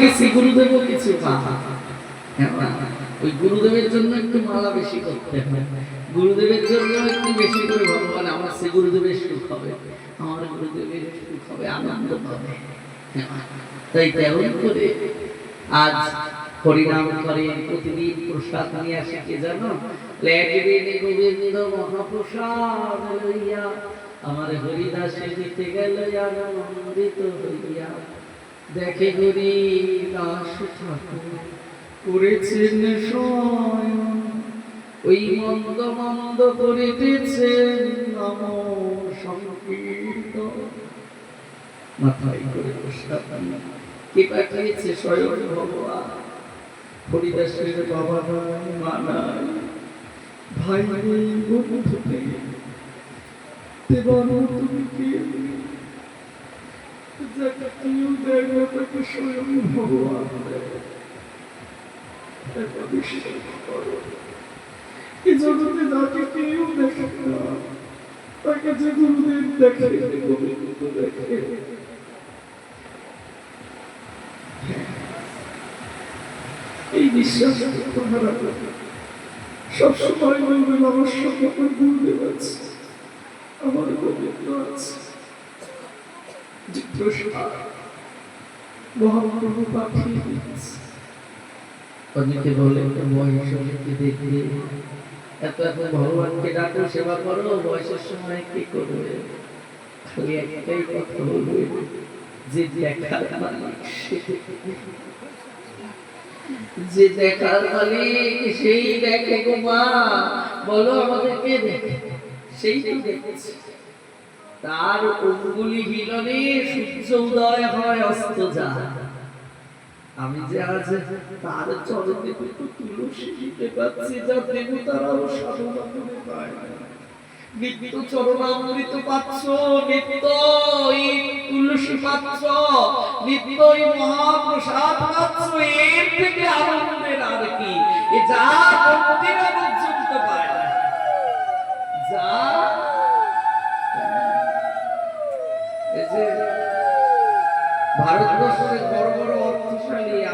গেছি গুরুদেব কিছু ওই গুরুদেবের জন্য একটু মালা বেশি করতে হয়, গুরুদেবের জন্য একটু বেশি করে ভগবান আমার সে গুরুদেবের সুখ হবে, আমার গুরুদেবের সুখ হবে, আনন্দ পাবে। তাই তেমন করে আজ হরিনাম করে প্রতিদিন প্রসাদ নিয়ে আসে কে জানো, একদিন গোবিন্দ মহাপ্রসাদ লইয়া আমার হরিদাসে দিতে গেল আনন্দিত হইয়া, দেখে হরিদাস ঠাকুর করেছেন শয়ন, ওই মন্দ মন্দ করিতেছেন নম সংকীর্তন। মাথায় করে প্রসাদ কে পাঠিয়েছে? স্বয়ং ভগবান। হরিদাসের বাবা নাই, মা নাই, ভাই নেই, বন্ধু নেই, দেবানো তুমি কে? যাকে কেউ দেয় না তাকে স্বয়ং ভগবান দেয়। বিশ্বাস করো, এই জগতে যাকে কেউ দেখে না তাকে যে গুরুদেব দেখে, গোবিন্দ দেখে। এই বিশ্বাস তোমরা সবসময় বলবেন আমার সঙ্গে আমার গুরুদেব আছে, আমার গোবিন্দ আছে। মহাপ্রভু পাঠিয়ে দিচ্ছে। অনেকে বলে বয়সকে দেখবে, এত এত ভগবানকে ডাকো, সেবা করো, বয়সের সময় কি করবে? খালি একটাই কথা বলবে, যে দেখার মালিক, যে দেখার মালিক সেই দেখে গো মা। বলো আমাদেরকে দেখে, সেই তো দেখছে। তার অঙ্গুলি হিলনে সূর্য উদয় হয়, অস্ত যায়। আমি যে আজ তার চরণে তুলসী দিতে পাচ্ছি, যা দেবতারাও সাধনা করে পায়। নিত্য চরণামৃত পাচ্ছ, নিত্য তুলসী পাচ্ছ, নিত্য মহাপ্রসাদ পাচ্ছ, এর থেকে আনন্দের আর কি? এ যা মন্দিরে পর্যন্ত পায় না, যা এই যে ভারতবর্ষের বড় বড় অর্থশালী